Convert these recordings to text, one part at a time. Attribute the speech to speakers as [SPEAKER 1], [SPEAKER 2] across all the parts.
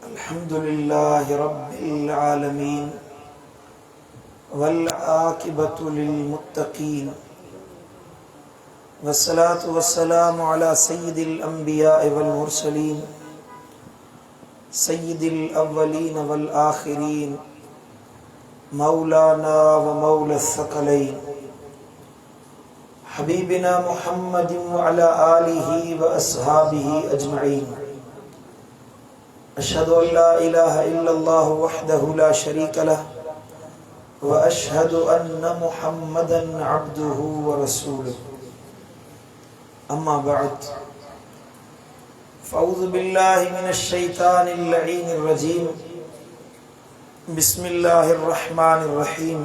[SPEAKER 1] अल्हम्दुलिल्लाह रब्बिल आलमीन वल आकिबतु लिल मुत्तकीन वस्सलातु वस्सलामु अला सय्यिदिल अंबिया वल मुरसलीन सय्यिदिल अव्वलीन वल आखिरीन मौलाना व मौला सकलैन हबीबिना मुहम्मदिन व अला आलिहि व अस्हाबिहि अजमईन। अशहदु अल्ला इलाहा इल्लल्लाह वहदहु ला शरीक लह व अशहदु अन्न मुहम्मदन अब्दुहु व रसूलुहु। अम्मा बअद फ़अऊज़ु बिल्लाहि मिनश शैतानिर लईनिर रजीम। बिस्मिल्लाहिर रहमानिर रहीम।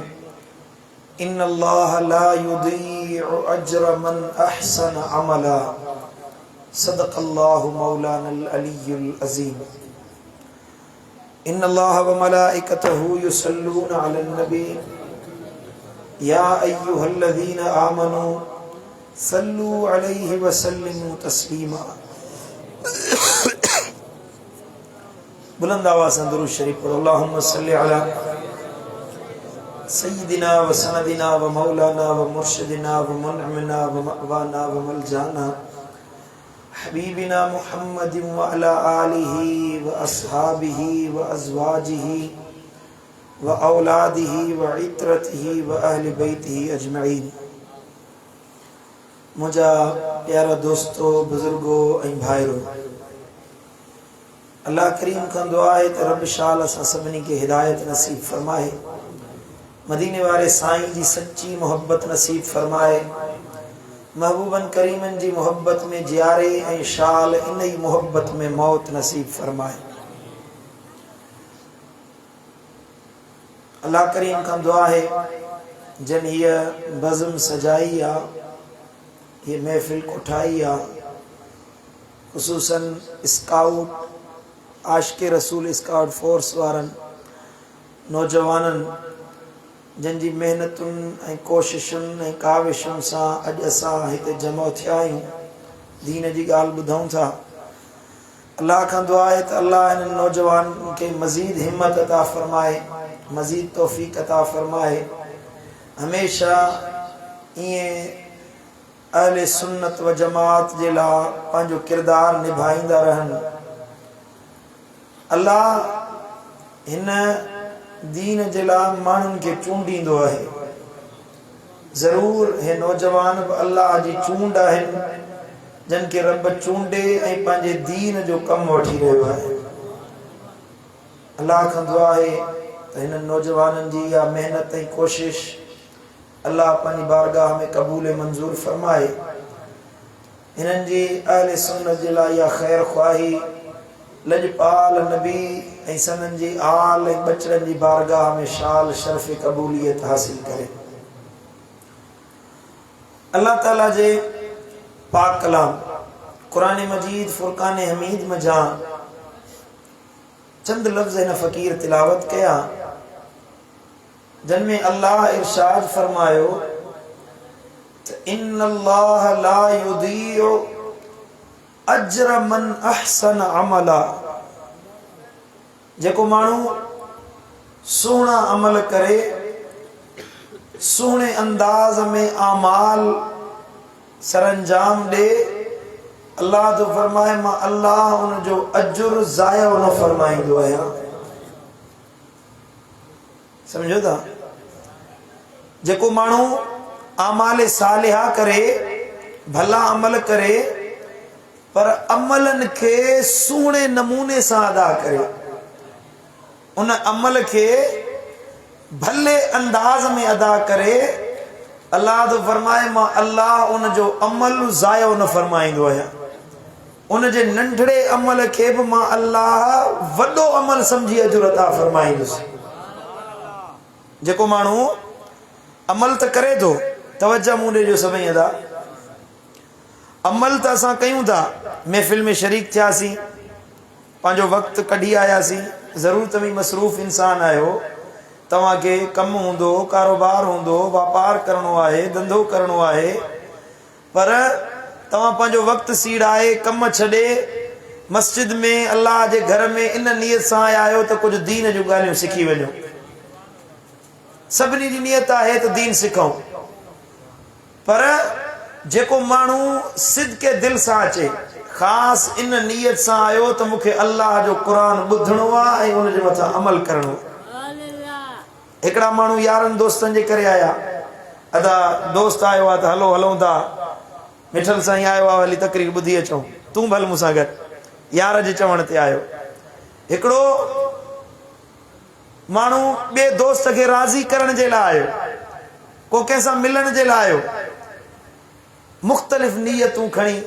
[SPEAKER 1] इन्नल्लाह ला युदीअु अज्र मन अहसन अमला। सदक़ल्लाहु मौलानल अलियुल अज़ीम। इन्नल्लाह व मलाइकतहु युसल्लूना अलन नबी या अय्युहल्लज़ीना आमनू सल्लू अलैहि व सल्लिमू तस्लीमा। बुलंद आवाज़ से दुरूद शरीफ पढ़ो। अल्लाहुम्मा सल्लि अला सय्यिदिना व सनदिना व मौलाना व मुर्शिदिना व मुनअमिना व मअवाना व मलजाना हबीबिना मुहम्मदिन व अला आलिहि व अस्हाबिहि व अज़वाजिहि व औलादिहि व इत्रतिहि व अहलि बैतिहि अजमईन। मुझा प्यारा दोस्तों, बुजुर्गो ऐं भाइरो, अल्लाह करीम खां दुआ है त रब शाल असां सभिनी खे हिदायत नसीब फरमाए, मदीने वारे साईं जी सच्ची मोहब्बत नसीब फरमाए, महबूबन करीमन जी मोहब्बत में जियारे ऐं शाल इन ही मोहब्बत में मौत नसीब फरमाए। अल्लाह करीम खां दुआ है जन ये बज़म सजाई आ, ये महफिल उठाई आ, खुसूसन स्काउट आशिक़े रसूल स्काउट फोर्स वारन नौजवानन जंजी मेहनतुन ऐं कोशिशुन ऐं काविशुन सां अॼु असां हिते जमा थिया आहियूं, दीन जी ॻाल्हि ॿुधूं था। अल्लाह खां दुआ आहे त अल्लाह इन्हनि नौजवाननि खे मज़ीद हिम्मत अता फ़रमाए, मज़ीद तौफ़ीक़ अता फ़रमाए, हमेशा ईअं अहले सुन्नत व जमात जे लाइ पंहिंजो किरदार निभाईंदा रहनि। अल्लाह हिन दीन जे लाइ माण्हुनि खे चूंडींदो आहे। ज़रूर हे नौजवान बि अल्लाह जी चूंड आहिनि, जिन खे रब चूंडे ऐं पंहिंजे दीन जो कमु वठी रहियो आहे। अल्लाह खां दुआ आहे त हिननि नौजवाननि जी इहा महिनत ऐं कोशिश अल्लाह पंहिंजी बारगाह में क़बूल मंज़ूर फरमाए। हिननि जी अहले सुन्नत जे लाइ इहा ख़ैर ख़्वाही लजपाल नबी ऐं सनन जी आल ऐं बचड़नि जी बारगाह में शाल शर्फ़ क़बूलियत हासिल करे। अल्लाह ताला जे पाक कलाम कुरान मजीद फुरकान हमीद में जा चंद लफ्ज़ हिन फ़कीर तिलावत कया, जिन में अल्लाह इरशाद फरमायो त इन्नल्लाह ला युदीअु अज्र मन अहसन अमला। जेको माण्हू सुहिणा अमल करे, सुहिणे अंदाज में आमाल सरंजाम दे, अल्लाह तो फरमाए मां अल्लाह उनजो अजुर ज़ाया न फरमाईंदो आहियां। समझो था? जेको माण्हू आमाल सालिहा करे, भला अमल करे, पर अमलन के सुहिणे नमूने सां अदा करे, उन अमल के भले अंदाज में अदा करे, अल्लाह तो फरमाए मां अल्लाह उन जो अमल ज़ायो न फरमाईंदो आहियां। उन जे नंढड़े अमल के भी मां अल्लाह वॾो अमल समझी अजुर अता फरमाईंदुसि। जेको माण्हू अमल त करे थो, तवज्जो मूं ॾिजो सभई अदा, अमल त असां कयूं था, महफ़िल में शरीक थियासीं, पंहिंजो वक़्तु कढी आयासीं, ज़रूर तव्हीं मसरूफ़ इंसान आहियो, तव्हांखे कमु हूंदो, कारोबार हूंदो, वापार करणो आहे, धंधो करणो आहे, पर तव्हां पंहिंजो वक़्तु सीड़ाए कम छॾे मस्जिद में अल्लाह जे घर में इन नियत सां आया आहियो त कुझु दीन जूं ॻाल्हियूं सिखी वञो। सभिनी जी नियत आहे त दीन सिखूं, पर जेको माण्हू सिदके दिल सां अचे, ख़ासि इन नियत सां आयो त मूंखे अल्लाह जो क़ुरान ॿुधणो आहे ऐं उनजे मथां अमल करणो। हिकिड़ा माण्हू यारनि दोस्तनि जे करे आया, अदा दोस्त आयो आहे त हलो हलूं था, मिठल साईं आयो आहे हली तकरीर ॿुधी अचूं, तूं भल मूंसां गॾु, यार जे चवण ते आयो। हिकिड़ो माण्हू ॿिए दोस्त खे राज़ी करण जे लाइ आयो, को कंहिंसां मिलण जे लाइ आयो, मुख़्तलिफ़ नियतूं खणी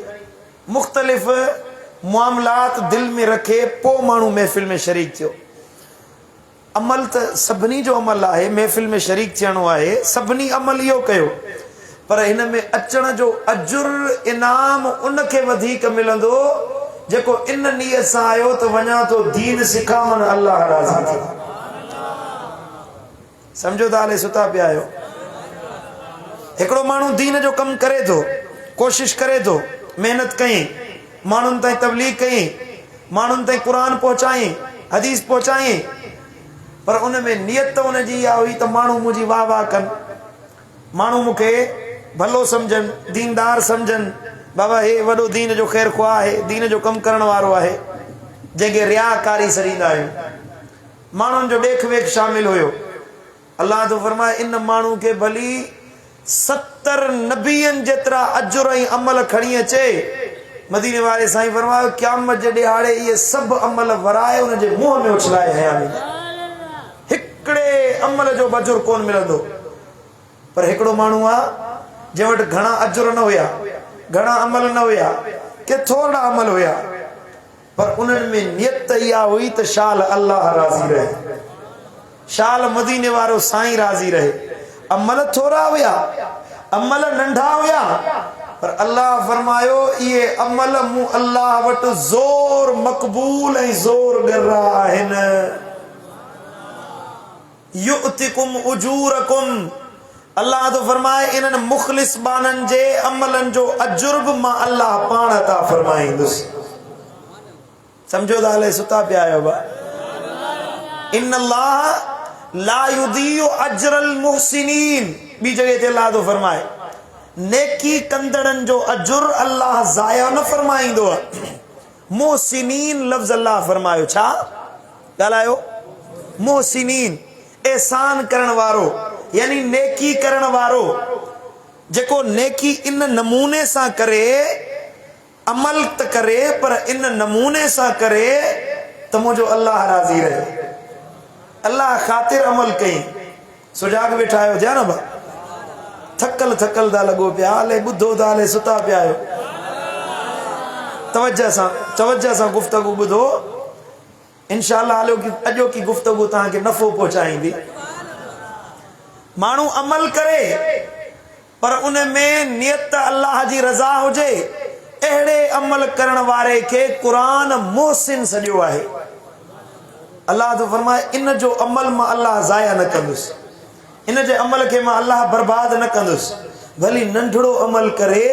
[SPEAKER 1] मुख़्तलिफ़ मामलात दिल में रखे पोइ माण्हू महफ़िल में शरीक थियो। अमल त सभिनी जो अमल आहे, महफ़िल में शरीक थियणो आहे, सभिनी अमल इहो कयो, पर हिन में अचण जो अजुर इनाम उनखे वधीक मिलंदो जेको इन नियत सां आयो त वञा तो दीन सिखां मन अल्लाह राज़ी थी। समझो था हले सुता पिया आहियो। हिकिड़ो माण्हू दीन जो कमु करे थो, कोशिश करे थो, महिनत कई, माण्हुनि ताईं तबलीग कई, माण्हुनि ताईं क़ुरान पहुचाई, हदीस पहुचाई, पर उन में नियत उनजी इहा हुई त माण्हू मुंहिंजी वाह वाह कनि, माण्हू मूंखे भलो सम्झनि, दीनदार सम्झनि, बाबा हे वॾो दीन जो ख़ैर ख़्वाह आहे, दीन जो कमु करण वारो आहे, जंहिंखे रियाकारी सॾींदा आहियूं। माण्हुनि जो ॾेख वेख शामिल हुयो। अल्लाह तो फरमाए इन माण्हू खे भली 70 नबियनि जेतिरा अजुर ऐं अमल खणी अचे। मदीने वारे साईं फरमायो क़यामत जे ॾिहाड़े इहे सभु अमल वराए उनजे मुंहं में उछलाए हया में हिकिड़े अमल जो अजुर कोन मिलंदो। पर हिकिड़ो माण्हू आहे जंहिं वटि घणा अजुर न हुया, घणा अमल न हुया, के थोरा अमल हुया, पर उन्हनि में नियत इहा हुई त शाल अल्लाह राज़ी रहे, शाल मदीने वारो साईं राज़ी रहे। अमल थोरा हुया, अमल नंढा हुया, पर अल्लाह फरमायो इहे अमल मूं अल्लाह वटि ज़ोर मक़बूल ऐं ज़ोर ॻर्रा आहिनि। युअतिकुम उजूरकुम, अल्लाह तो फरमाए इन्हनि मुख़लिस बाननि जे अमलनि जो अजुर बि मां अल्लाह पाण अता फरमाईंदुसि। समझो था हले सुता पिया आहियो बा। इन अल्लाह ला युदीउ अजरल मुहसिनीन, ॿी जगह ते अल्लाह तो फरमाए नेकी कंदड़नि जो अजुर अल्लाह ज़ाया न फरमाईंदो आहे। मुहसिनीन लफ़्ज़ अल्लाह फरमायो, छा ॻाल्हायो? मुहसिनीन, एहसान करण वारो, यानी नेकी करण वारो, जेको नेकी इन नमूने सां करे, अमल त करे पर इन नमूने सां करे त मुंहिंजो अल्लाह राज़ी रहे। अल्लाह ख़ातिर अमल कई, सुजाग वेठा आहियो ध्यान न बा, थकल थकल था लॻो पिया, हले ॿुधो था हले सुता पिया आहियो। तवज्जो सां गुफ़्तगू ॿुधो, इंशाअल्लाह हलो कि अॼोकी गुफ़्तगू तव्हांखे नफ़ो पहुचाईंदी। माण्हू अमल करे पर उन में नियत अल्लाह जी रज़ा हुजे, अहिड़े अमल करण वारे खे क़ुरान मोहसिन सॼो आहे। अल्लाह तो फरमाए इन जो अमल मां अल्लाह ज़ाया न कंदुसि, इन जे अमल खे मां अल्लाह बर्बाद न कंदुसि। भली नंढड़ो अमल करे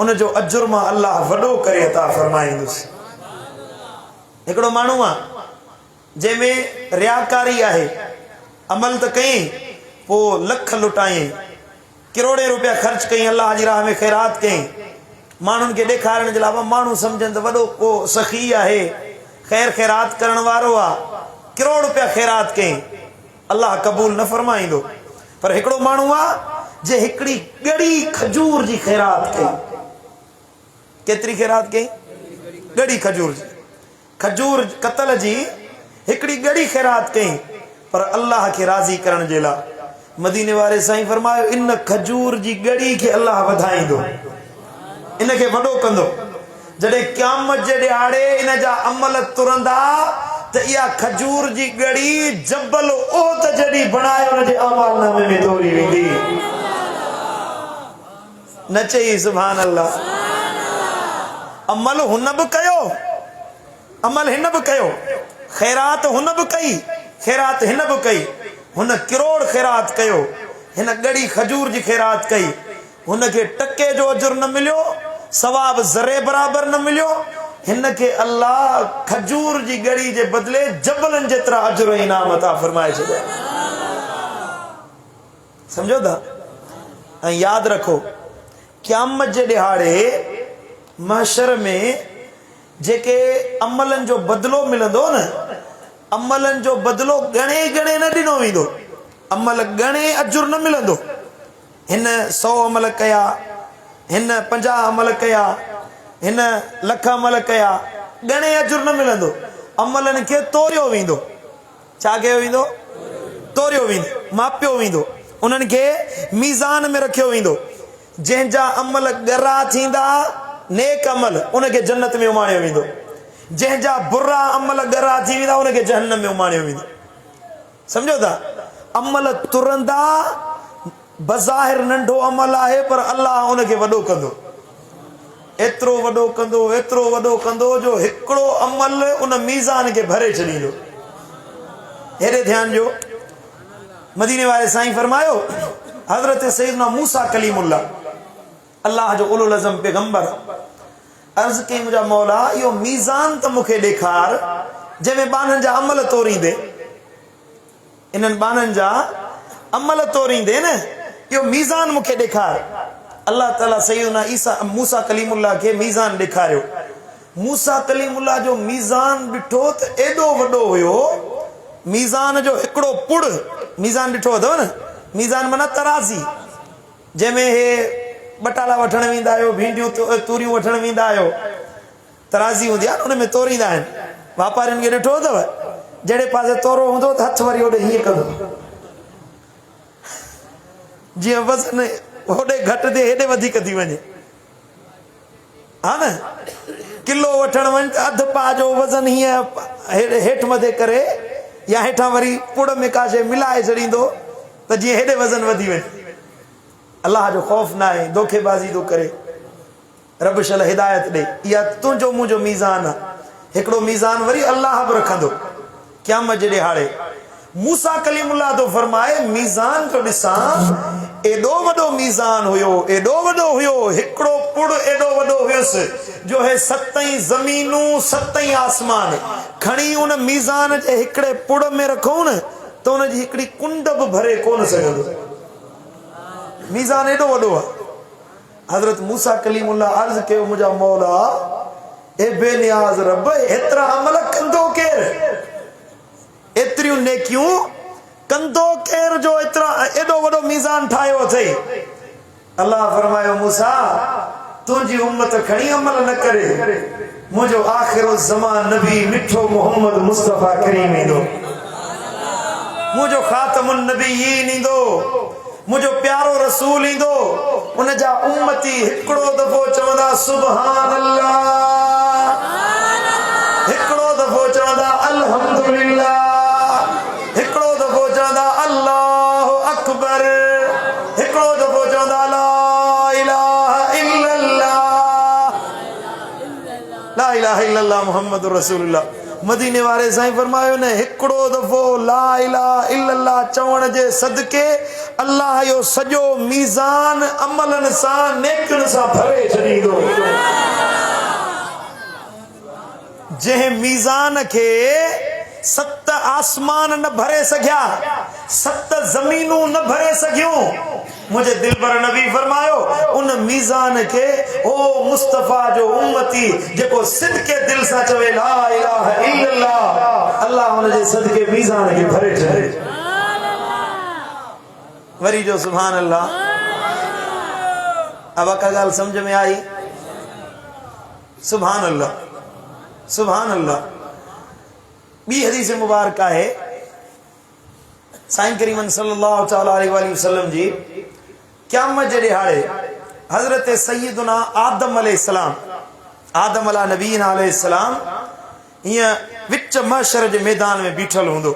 [SPEAKER 1] उन जो अजुर मां अल्लाह वॾो करे अता फरमाईंदुसि। हिकिड़ो माण्हू आहे जंहिंमें रियाकारी आहे, अमल त कई पोइ लख लुटाई, करोड़े रुपया ख़र्च कई, अल्लाह जी राह में ख़ैरात कई, माण्हुनि खे ॾेखारण जे लाइ, माण्हू सम्झनि त वॾो को सखी आहे, ख़ैर ख़ैरात करण वारो आहे, करोड़ रुपया ख़ैरात कई, अल्लाह क़बूल न फरमाईंदो। पर हिकिड़ो माण्हू आहे जे हिकिड़ी ॻड़ी खजूर जी ख़ैरात कई। केतिरी ख़ैरात कई? ॻड़ी खजूर जी, खजूर कतल जी हिकिड़ी ॻड़ी ख़ैरात कई, पर अल्लाह खे राज़ी करण जे लाइ। मदीने वारे साईं फरमायो इन खजूर जी ॻड़ी खे अल्लाह वधाईंदो, इन खे वॾो कंदो। जॾहिं क़यामत जे ॾिहाड़े इन जा अमल तुरंदा त इहा खजूर जी ॻड़ी जबल ओत जॾहिं बणाए उन जे अमालनामे में तोरी वेंदी। न चई सुभान अल्लाह। अमल हुन बि कयो, अमल हिन बि कयो, ख़ैरात हुन बि कई, ख़ैरात हिन बि कई। हुन करोड़ ख़ैरात कयो, हिन ॻड़ी खजूर जी ख़ैरात कई, हुनखे टके जो अजुर न मिलियो, सवाब ज़रे बराबर न मिलियो, हिन के अल्लाह खजूर जी गड़ी जे बदले जबलन जेतरा अजर इनाम अता फरमाए छे। समझो था। ऐं याद रखो क़यामत जे दिहाड़े महशर में जेके अमलन जो बदलो मिलंदो न, अमलन जो बदलो गणे गणे न ॾिनो वेंदो, अमल गणे अजुर न मिलंदो। हिन 100 अमल कया, हिन 50 अमल कया, हिन लख अमल कया, गणे अजुर न मिलंदो। अमलन खे तोरियो वेंदो। छा कयो वेंदो? तोरियो वेंदो, मापियो वेंदो, उन्हनि खे मीज़ान में रखियो वेंदो। जंहिंजा अमल ॻरा थींदा नेक अमल, उनखे जन्नत में उमाणियो वेंदो। जंहिंजा बुरा अमल ॻरा थी वेंदा उनखे जहन्नम में उमाणियो वेंदो। समझो था। अमल तुरंदा, बज़ाहिर नंढो अमल आहे पर अल्लाह उनखे वॾो कंदो, एतिरो वॾो कंदो, एतिरो वॾो कंदो जो हिकिड़ो अमल उन मीज़ान खे भरे छॾींदो। हेॾे ध्यान ॾियो। मदीने वारे साईं फरमायो, हज़रत सैयदना मूसा कलीमुल्लाह, अल्लाह जो उलुल अज़म पैगंबर, अर्ज़ कई मुंहिंजा मौला इहो मीज़ान त मूंखे ॾेखार जंहिंमें बाननि जा अमल तोरींदे, इन्हनि बाननि जा अमल तोरींदे न, इहो मीज़ान मूंखे ॾेखार। अल्लाह ताला सैयदना ईसा मूसा कलीमुल्लाह खे मीज़ान ॾेखारियो। मूसा कलीमुल्लाह जो मीज़ान ॾिठो त एॾो वॾो हुयो, मीज़ान जो हिकिड़ो पुड़, मीज़ान ॾिठो अथव न, मीज़ान माना तराज़ी, जंहिंमें हे बटाला वठण वेंदा आहियो, भिंडियूं तूरियूं वठण वेंदा आहियो, तराज़ी हूंदी आहे न, उन में तोरींदा आहिनि। वापारियुनि खे ॾिठो अथव, जहिड़े पासे तोरो हूंदो त हथु वरी होॾे हीअं कंदो, जीअं वज़न होॾे घटि थिए हेॾे वधीक थी वञे, हा न। किलो वठण वञ त अधु पा जो वज़न हीअं हेठि मथे करे या हेठां वरी पुड़ में का शइ मिलाए छॾींदो त जीअं हेॾे वज़न वधी वञे। अल्लाह जो ख़ौफ़ न आहे, धोखेबाज़ी थो करे। रब शल हिदायत ॾे, इहा तुंहिंजो मुंहिंजो मीज़ान आहे। हिकिड़ो मीज़ान वरी अल्लाह बि रखंदो क़यामत जे ॾिहाड़े। मूसा कलीमुल्लाह तो फरमाए, मीज़ान जो ॾिसां एॾो वॾो मीज़ान हुयो, एॾो वॾो हुयो, हिकिड़ो पुड़ एॾो वॾो हुयुसि जो हे 7 ज़मीनूं 7 आसमान खणी उन मीज़ान जे हिकिड़े पुड़ में रखूं न त उनजी हिकिड़ी कुंड बि भरे कोन सघंदो। मीज़ान एॾो वॾो आहे। हज़रत मूसा कलीमुल्लाह अर्ज़ कयो, मुंहिंजा मौला ए बेनियाज़ रब, एतिरा अमल कंदो केरु, एतिरियूं नेकियूं कंदो केरु जो एतिरा एॾो वॾो मीज़ान ठाहियो अथई। अल्लाह फरमायो, मूसा तुंहिंजी उम्मत खणी अमल न करे, मुंहिंजो आख़िरो ज़मान नबी मिठो मोहम्मद मुस्तफ़ा करीम ईंदो, मुंहिंजो ख़ातमुन नबीयीन ईंदो, मुंहिंजो प्यारो रसूल ईंदो। उनजा उम्मती हिकिड़ो दफ़ो चवंदा सुभान अल्लाह, हिकिड़ो दफ़ो चवंदा अल्हम्दुलिल्लाह, हिकिड़ो दफ़ो चवंदा अल्लाहु अकबर, हिकिड़ो दफ़ो चवंदा ला इलाहा इल्लल्लाह, ला इलाहा इल्लल्लाह मुहम्मदुर रसूलुल्लाह। मदीने वारे साईं फरमायो न, हिकिड़ो दफ़ो ला इलाहा इल्लल्लाह चवण जे सदके अल्लाह यो सॼो मीज़ान अमलन सां नेकियुनि सां भरे छॾींदो। जंहिं मीज़ान खे 7 आसमान न भरे सघिया, 7 ज़मीनूं न भरे सघियूं, मुंहिंजे दिलबर नबी फरमायो उन मीज़ान खे ओ मुस्तफ़ा जो उम्मती जेको सिदके दिल सां चवे ला इलाहा इल्लल्लाह, अल्लाह उन जे सदके मीज़ान खे भरे छॾे। वरी जो सुभान अल्लाह। अब का ॻाल्हि समझ में आई? सुभान अल्लाह, सुभान अल्लाह। ॿी हदीस मुबारक आहे साईं करीमन सल्लल्लाहु तआला अलैहि वसल्लम जी, क़यामत जे ॾिहाड़े हज़रत सय्यदुना आदम अलैहिस्सलाम, आदम अला नबीन अलैहिस्सलाम हीअं विच महशर जे मैदान में बीठल हूंदो।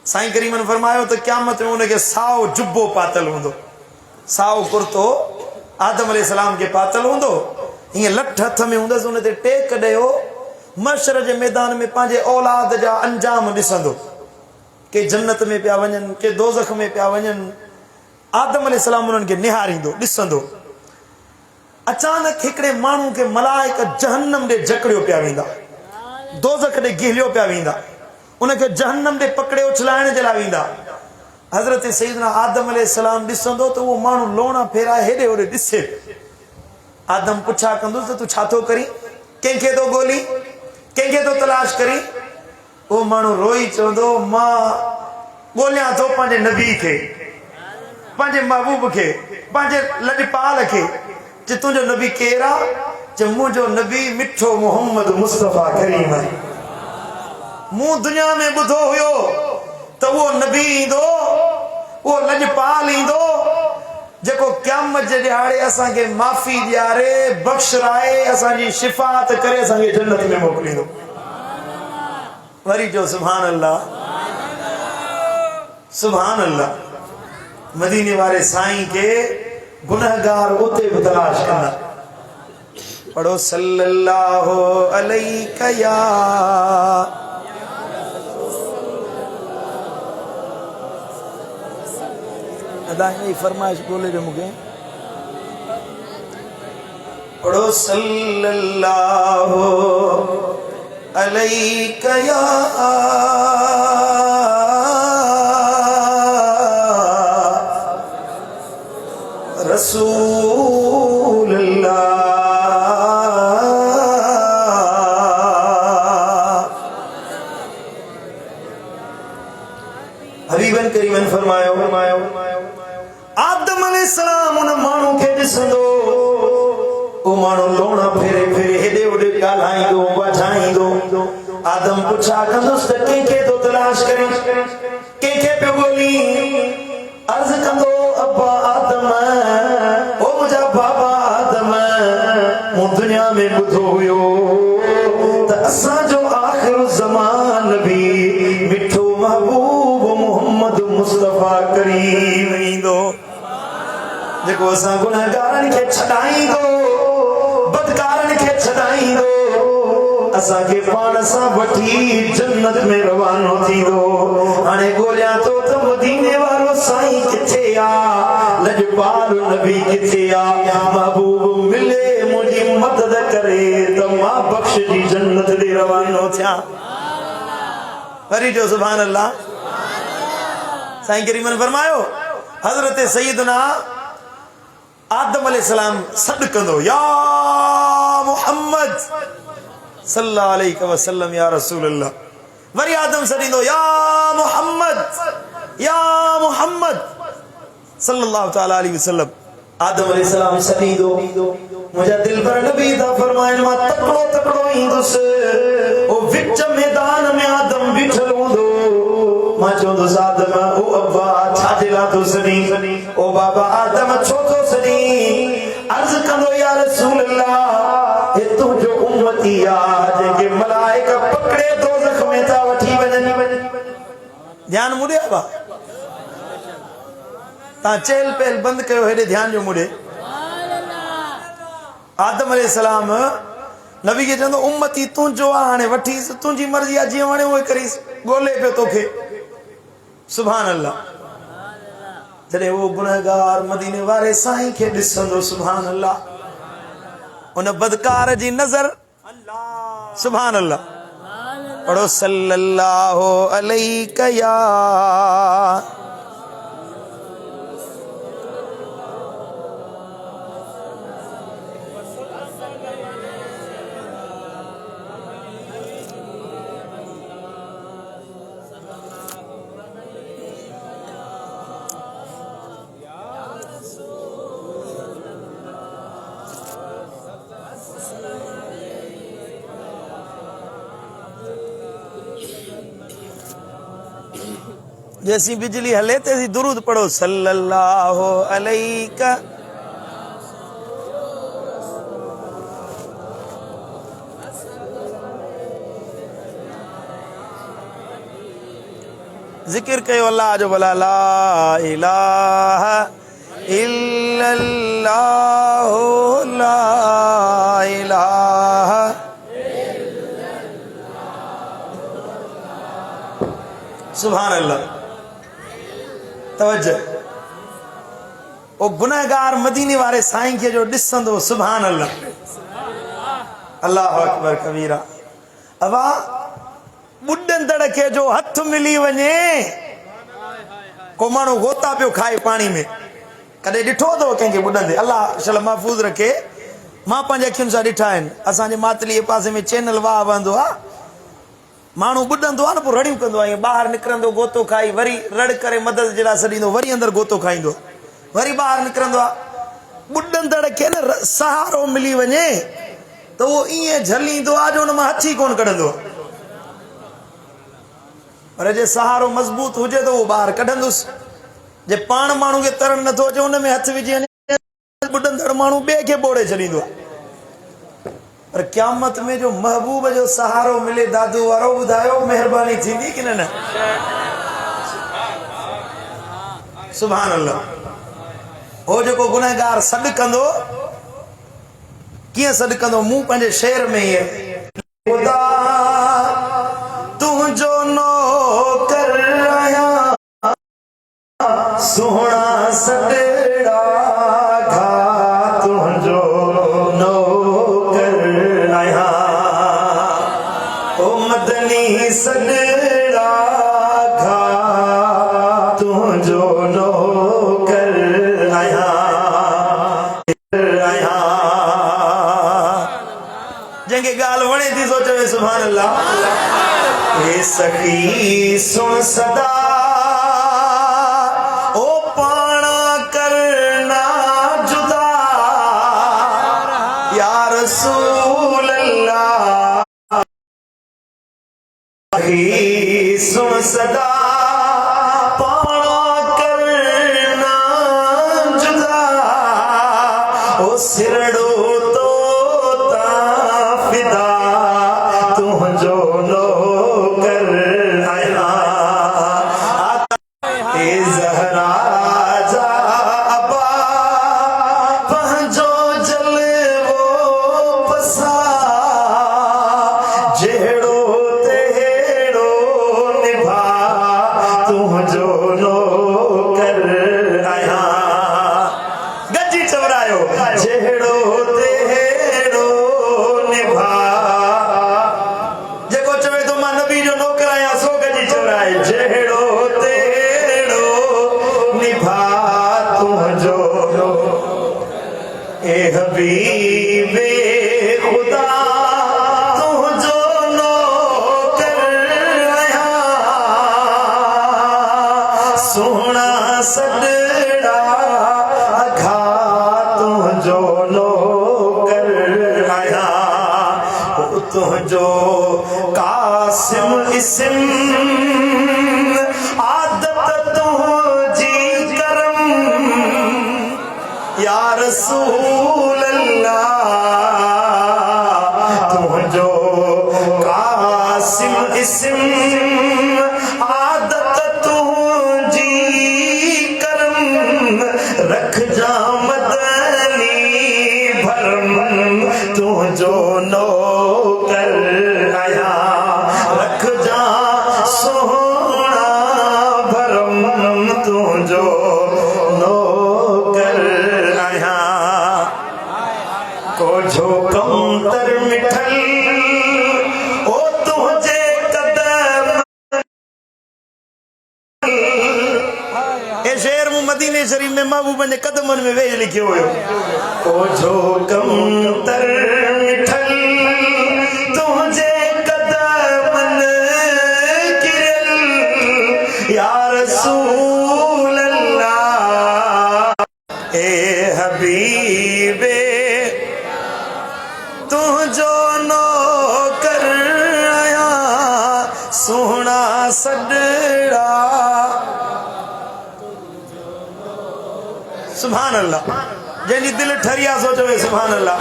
[SPEAKER 1] साईं करीमन फरमायो त क़यामत में उनखे साओ जुब्बो पातल हूंदो, साओ कुर्तो आदम अलैहिस्सलाम खे पातल हूंदो, हीअं लठ हथ में हूंदसि, उन ते टेक ॾेयो महशर जे मैदान में पंहिंजे औलाद जा अंजाम ॾिसंदो, के जन्नत में पिया वञनि, के दोज़ख में पिया वञनि। आदम अलैहिस्सलाम उन्हनि खे निहारींदो, ॾिसंदो। अचानक हिकड़े मानू के मलाइक जहन्नम दे जकड़ियो पिया वेंदा, दोज़ख दे गिहलियो पिया वेंदा, उनके जहन्नम दे पकड़े उछलाइण जे लाइ वेंदा। हज़रत सैयदना आदम अलैहिस्सलाम ॾिसंदो त उहो माण्हू लोणा फेराए हेॾे होॾे ॾिसे। आदम पुछा कंदुसि त तूं छा थो करी, कंहिंखे थो ॻोल्ही, कंहिंखे थो तलाश करी? उहो माण्हू रोई चवंदो मां ॻोल्हियां थो पंहिंजे नबी खे, पंहिंजे महबूब खे, पंहिंजे लॼपाल खे। जे तुंहिंजो नबी केरु आहे? जे मुंहिंजो नबी मिठो मोहम्मद मुस्तफ़ा करीम आहे। मूं दुनिया में ॿुधो हुयो त उहो नबी ईंदो, उहो लॼपाल ईंदो जेको क़यामत जे ॾिहाड़े असांखे माफ़ी ॾियारे, बख़्शराए, असांजी शिफ़ाअत करे असांखे जन्नत में मोकिलींदो। वरी जो सुभान अल्लाह, सुभान अल्लाह। मदीने वारे साईं के गुनहगार उते भी तलाश कंदा। पढ़ो सल्लल्लाहु अलैका या अदा यही फरमाइश बोले जो मुझे। पढ़ो सल्लल्लाहु अलैका या रसूल अल्लाह। हबीबन करीमन फरमायो, आदम अलैहिस्सलाम उन माण्हू खे ॾिसंदो, ओ माण्हू लोणा फेरे फेरे हेॾे होॾे ॻाल्हाईंदो, वधाईंदो। आदम पुछा कंदुसि त कंहिंखे थो तलाश करे, कंहिंखे पियो ॻोल्ही? अर्ज़ कंदो अब्बा आदम, ओ मुंहिंजा बाबा आदम, मूं दुनिया में ॿुधो हुयो त असांजो आख़िर ज़मान नबी मिठो महबूब मोहम्मद मुस्तफ़ा करीम ईंदो, जेको असां गुनहगारनि खे छॾाईंदो, बदकारनि खे छॾाईंदो, असांखे पाण सां वठी जन्नत में रवानो थींदो। हाणे ॻोल्हियां थो त मदीने वारो साईं किथे आ, लॼपाल नबी किथे आ? महबूब मिले मुंहिंजी मदद करे त मां बख़्शजी जन्नत ॾे रवानो थियां। वरी जो सुभान अल्लाह। साईं करीमन फरमायो, हज़रत सैयदना आदम अलैहिस्सलाम सॾु कंदो, या मुहम्मद सल्लल्लाहु अलैहि वसल्लम, या रसूल अल्लाह। वरी आदम सॾींदो, या मुहम्मद, या मुहम्मद सल्लल्लाहु तआला अलैहि वसल्लम। आदम अलैहिस्सलाम सॾींदो, मुंहिंजा दिल पर नबी था फरमाइनि मां तकड़ो तकड़ो ईंदुसि, ओ विच मैदान में आदम बीठल हूंदो, मां चवंदुसि आदम, ओ अब्बा छाजे लाइ थो सॾी? ओ बाबा आदम छो थो सॾी? अर्ज़ कंदो, या रसूल अल्लाह, हे तुंहिंजो उम्मती आहे जेके मलाइक पकड़े दोज़ख में था वठी वञनि। ध्यान मुड़े बा, तव्हां चहल पहल बंदि कयो, हेॾे ध्यान जो मुड़े। आदम अलैहिस्सलाम नबी खे चवंदो, उम्मती तुंहिंजो आहे, हाणे वठीस, तुंहिंजी मर्ज़ी आहे, जीअं वणे उहे करीस, ॻोल्हे पियो तोखे। सुभान अल्लाह। जॾहिं उहो गुनहगार मदीने वारे साईं खे ॾिसंदो, सुभान अल्लाह, उन बदकार जी नज़र, सुभान अल्लाह। पढ़ो सल्लल्लाहु अलैका या जैसी बिजली हले तैसी दुरूद पढ़ो सल्लल्लाहु अलैका। जिक्र कयो अल्लाह जो भला, ला इलाहा इल्लल्लाहु, ला इलाहा। सुभान अल्लाह। तवज्जो। वो गुनहगार मदीने वारे साईं के जो ॾिसंदो सुभान अल्लाह अल्लाह अकबर कबीरा। अवा बुढ़ंदड़ के जो हथ मिली वञे को माण्हू गोता पियो खाए पानी में कॾहिं ॾिठो अथव कंहिंखे बुॾंदे? अल्लाह शल महफ़ूज़ रखे। मां पंहिंजे अखियुनि सां ॾिठा आहिनि। असांजे मातली पासे में चैनल वाह वहंदो आहे, माण्हू बुॾंदो आहे न पोइ रड़ियूं कंदो आहे, ॿाहिरि निकिरंदो गोतो खाई वरी रड़ करे मदद जहिड़ा छॾींदो, वरी अंदरि गोतो खाईंदो, वरी ॿाहिरि निकिरंदो आहे। बुॾंदड़ खे न सहारो मिली वञे त उहो ईअं झलींदो आहे जो हुन मां हथ ई कोन कढंदो, पर जे सहारो मज़बूत हुजे त उहो ॿाहिरि कढंदुसि। जे पाण माण्हू खे तरण नथो अचे हुन में हथ विझी वञे बुॾंदड़ माण्हू ॿिए खे ॿोड़े छॾींदो आहे। पर क़यामत में जो महबूब जो सहारो मिले दादू वारो, ॿुधायो महिरबानी थींदी की न? सुभान अल्लाह। हो जेको गुनहगार सॾु कंदो, कीअं सॾु कंदो? मूं पंहिंजे शेर में ई खुदा तुंहिंजो नौकर आहियां, सोहणा सॾड़ा घा तुंहिंजो नौकर आहियां, ओ मदनी सॾड़ा घा तुंहिंजो नौकर आहियां। जंहिंखे ॻाल्हि वणे थी सो चवे सुभान अल्लाह। हे सखी सुन सदा ओ पाणा करना जुदा, या रसूल अल्लाह। सखी सुन सदा पाणा करना जुदा, ओ सिरड़ो तो फिदा तुंहिंजो नौकर आहियां। ए ज़हरा जा अबा पंहिंजो जलवो पसा, जहिड़ो तहिड़ो निभा तुंहिंजो नौकर आहियां। गजी चवरायो जहिड़ो हबीबे खुदा तुंहिंजो नौकर आहियां, सोहणा सॾड़ा घा तुंहिंजो नौकर आहियां। तुंहिंजो कासिम इस्म आदत तुंहिंजी करम, या रसूल अल्लाह। तुंहिंजो कासिम इस्म आदत तुंहिंजी करम, रख जा मदनी भरम तुंहिंजो नौकर आहियां, रख जा सोहणा भरम तुंहिंजो को जो कमतर मिठल ओ तुझे कदम। ए शेर मु मदीने शरीफ में महबूब ने कदमन में वेज लिखियो हुयो। को जो कमतर मिठल तुझे कदमन किरल, या रसूल अल्लाह। ए हबीबे तुंहिंजो नौकर आहियां, सोहणा सॾड़ा। सुभान अल्लाह। जंहिंजी दिलि ठरी आहे सो चवे सुभान अल्लाह।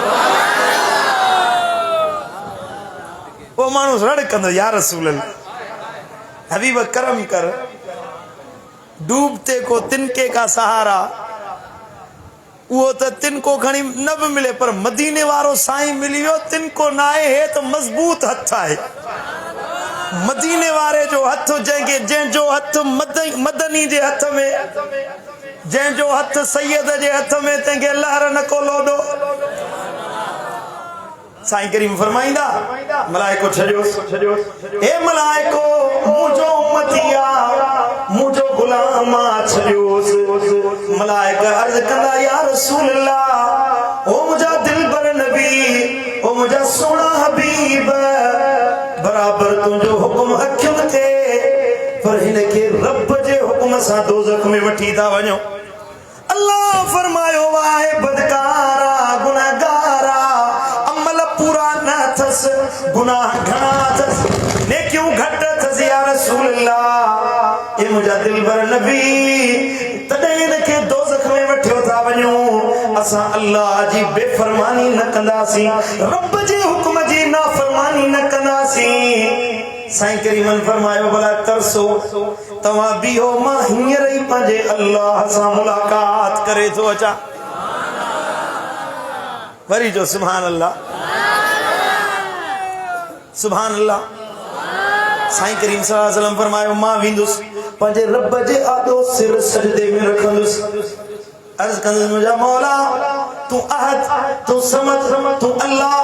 [SPEAKER 1] वो माण्हू रड़ कंदो या रसूल अल्लाह। हबीब करम कर, डूबते को तिनके का सहारा। वो तो तिनको खणी न भी मिले पर मदीने वारो साईं मिली वियो, तिनको ना है तो मजबूत हथ है। मदीने वारे जो हथ जंहिंखे जंहिंजो हथ मदनी जे हथ में जंहिंजो हथ सैयद जे हथ में तंहिंखे लहर न को लोॾो। साईं करीम फरमाईंदा मलाइको छॾियो ए मलाइको मुंहिंजो उम्मतिया मुंहिंजो गुलाम छॾियोसि। मलाइका अर्ज़ कंदा या रसूल अल्लाह ओ मुंहिंजा दिलबर नबी ओ मुंहिंजा सोना हबीब बराबर तुंहिंजो हुकुम अखियुनि ते पर हिनखे रब जे हुकुम सां दोज़ख में वठी था वञो। अल्लाह फरमायो वाहे बदकारा गुनाहगारा अमल पूरा न थस गुनाह घणा थस नेकियूं घट थस या रसूल अल्लाह ए मुंहिंजा दिलबर नबी तॾहिं हिनखे दोज़ख में वठियो था वञूं। असां अल्लाह जी बेफरमानी न कंदासीं रब जे हुकुम जी नाफरमानी न कंदासीं। साईं करीमन फरमायो भला तरसो तव्हां बीहो मां हींअर ई पंहिंजे अल्लाह सां मुलाकात करे थो अचां। वरी जो सुभान अल्लाह सुभान अल्लाह। साईं करीम सल्लल्लाहु अलैहि वसल्लम फरमायो मां वेंदुसि पंहिंजे रब जे आॾो सिर सजदे में रखंदुसि अर्ज़ कंदुसि मुंहिंजा मौला तू अहद तू समद तू अल्लाह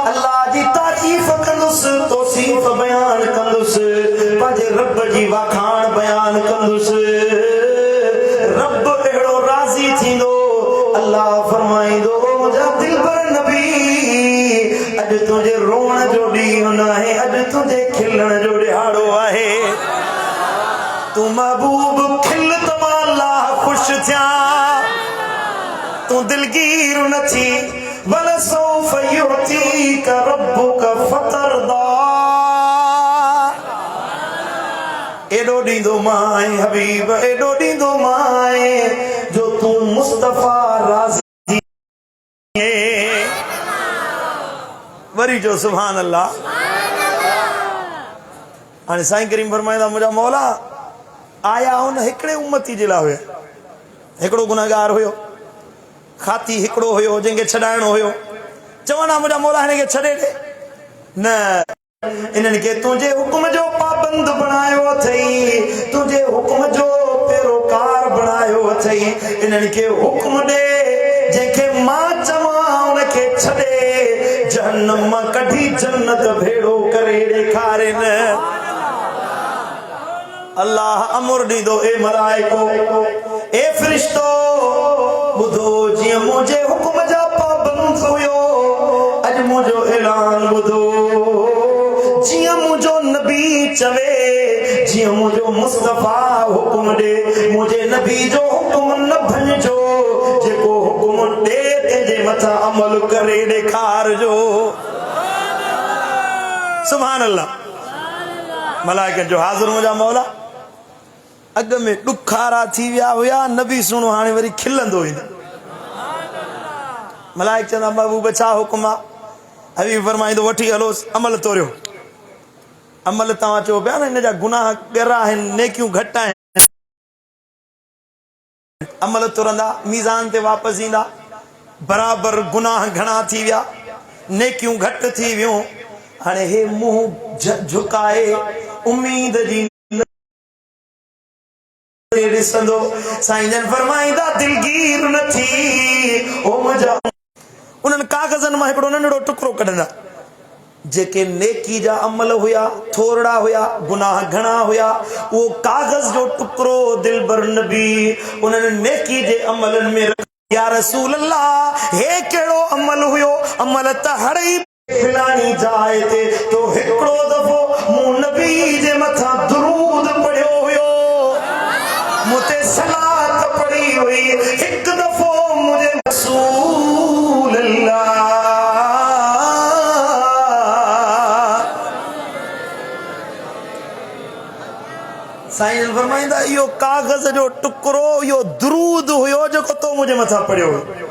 [SPEAKER 1] अल्लाह जी तारीफ़ कंदुसि तौसीफ़ बयान कंदुसि पंहिंजे रब जी वाखाण बयान कंदुसि। रब अहिड़ो राज़ी थींदो अल्लाह फरमाईंदो मुंहिंजा दिलबर नबी अॼु तुंहिंजे रोअण जो ॾींहुं न आहे अॼु तुंहिंजे खिलण जो ॾिहाड़ो आहे। तू महबूब खिल त मां अल्लाह ख़ुशि थियां तू दिलगीर न थी वल सौफ युतीक रब्बुक फतरदा। एॾो ॾींदो मां हबीब एॾो ॾींदो मां जो तू मुस्तफा राज़ी वरी जो सुभान अल्लाह। हाणे साईं करीम फरमाईंदा मुंहिंजा मौला आया हुन हिकिड़े उम्मती जे लाइ हुया हिकिड़ो गुनाहगार हुयो खाती हिकिड़ो हुयो जंहिंखे छॾाइणो हुयो चवंदा मुंहिंजा मौला हिनखे छॾे ॾे न इन्हनि खे तुंहिंजे हुकुम जो पाबंद बणायो अथई तुंहिंजे हुकुम जो पैरोकार बणायो अथई इन्हनि खे हुकुम ॾे जंहिंखे मां चवां उनखे छॾे जहन्नम मां कढी जन्नत भेड़ो करे ॾेखारे न। अल्लाह अमर ॾींदो ए मलाइको ए फरिश्तो ॿुधो जीअं मुंहिंजे हुकुम जा पाबंद हुयो अॼु मुंहिंजो ऐलान ॿुधो जीअं मुंहिंजो नबी चवे जीअं मुंहिंजो मुस्तफा हुकुम ॾे मुंहिंजे नबी जो हुकुम न भञिजो जेको हुकुम ॾे तंहिंजे मथां अमल करे ॾेखारजो। सुभान अल्लाह। मलाइकनि जो हाज़िर मुंहिंजा मौला अॻ में ॾुखारा थी विया हुया नबी सुणो हाणे वरी खिलंदो ईंदो। मलाइक चवंदा महबूब छा हुकुम आहे हबीब फरमाईंदो वठी हलोसि अमल तोरियो अमल तव्हां चओ पिया न हिन जा गुनाह ॻरा आहिनि नेकियूं घटि आहिनि अमल तुरंदा मीज़ान ते वापसि ईंदा बराबरि गुनाह घणा थी विया नेकियूं घटि थी वियूं। हाणे हे मुंहुं झुकाए उम्मीद जी ॾिसंदो साईं जन फरमाईंदा दिलगीर न थी ओ मुंहिंजा उन्हनि कागज़नि मां हिकिड़ो नंढड़ो टुकड़ो कढंदा जेके नेकी जा अमल हुया थोड़ा हुया गुनाह घणा हुया उहो कागज़ जो टुकड़ो दिलबर नबी उन्हनि नेकी जे अमलनि में या रसूल अल्लाह हे कहिड़ो अमल हुयो अमल त हर ई फलानी जाइ ते तो हिकिड़ो दफ़ो मूं नबी जे मथां दुरूद पढ़ियो हुयो मुते सलात पढ़ी हुई हिकु दफ़ो मुझे रसूल अल्लाह साईं फरमाईंदा इहो कागज़ जो टुकड़ो इहो दुरूद हुयो जेको तो मुंहिंजे मथां पढ़ियो हुयो।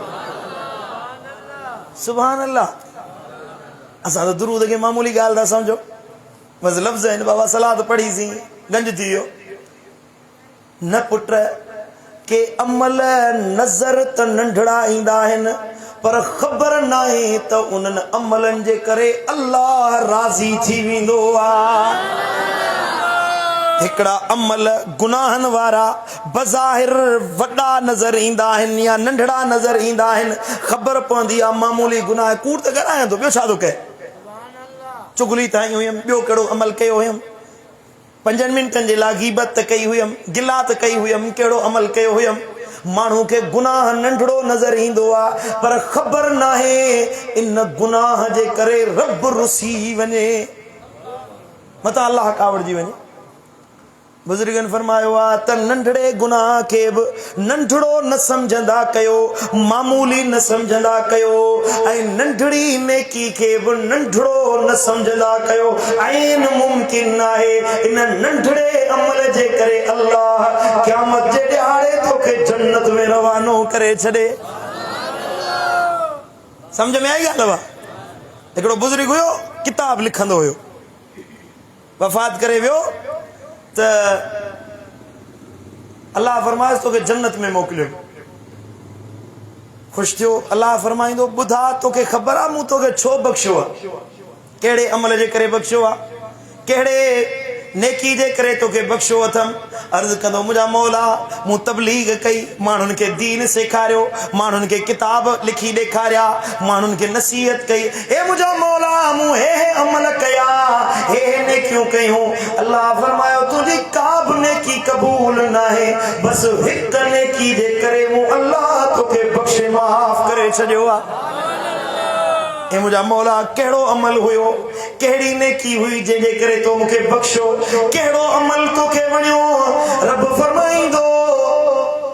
[SPEAKER 1] सुभान अल्लाह। असां त दुरूद खे मामूली ॻाल्हि था सम्झो बसि लफ़्ज़ आहिनि बाबा सलाद पढ़ीसीं गंज थी वियो न पुट के अमल नज़र त नंढड़ा ईंदा आहिनि पर ख़बर नाहे त उन्हनि अमलनि जे करे अल्लाह राज़ी थी वेंदो आहे। हिकड़ा अमल गुनाहन वारा बज़ाहिर वड्डा नज़र ईंदा आहिनि या नंढड़ा नज़र ईंदा आहिनि। ख़बर पवंदी आहे मामूली गुनाह, कूड़ त करायां थो, ॿियो छा थो कहे, चुगली ठाही हुयमि, ॿियो कहिड़ो अमल कयो हुयमि, 5 मिंटनि जे लाइ गीबत त कई हुयमि, गिला त कई हुयमि, कहिड़ो अमल कयो हुयमि। माण्हू खे गुनाह नंढड़ो नज़र ईंदो आहे, पर ख़बर नाहे इन गुनाह जे करे रब रुसी वञे, मतां अल्लाह कावड़जी वञे। बुजुर्गनि फरमायो आहे त नंढड़े गुनाह खे बि नंढड़ो न समझंदा कयो, मामूली न समझंदा कयो, ऐं नंढड़ी नेकी खे बि नंढड़ो न समझंदा कयो। ऐं मुमकिन आहे इन नंढड़े अमल जे करे अल्लाह क़यामत जे ॾियारे तोखे जन्नत में रवानो करे छॾे। समझ में आई ॻाल्हि? हिकिड़ो बुजुर्ग हुयो, किताब लिखंदो हुयो, वफ़ात करे वियो त अल्लाह फरमाए तोखे जन्नत में मोकिलियो। ख़ुशि थियो। अल्लाह फरमाईंदो ॿुधा तोखे ख़बर आहे मूं तोखे छो बख़्शियो आहे, कहिड़े अमल जे करे बख़्शियो आहे, कहिड़े नेकी जे करे तोखे बख़्शियो अथमि। अर्ज़ कंदो मुंहिंजा मौला मूं तबलीग कई, माण्हुनि खे दीन सेखारियो, माण्हुनि खे किताब लिखी ॾेखारिया, माण्हुनि खे नसीहत कई। हे मुंहिंजा मौला मूं हे अमल कया, हे नेकियूं कयूं। अल्लाह फरमायो तुंहिंजी का बि नेकी क़बूल न आहे, बसि हिकु नेकी जे करे मूं अल्लाह तोखे बख़्शे माफ़ करे छॾियो आहे। हे मुंहिंजा मौला कहिड़ो अमल हुयो, कहिड़ी नेकी हुई जंहिंजे करे तो मूंखे बख़्शो, कहिड़ो अमल तोखे वणियो? रब फरमाईंदो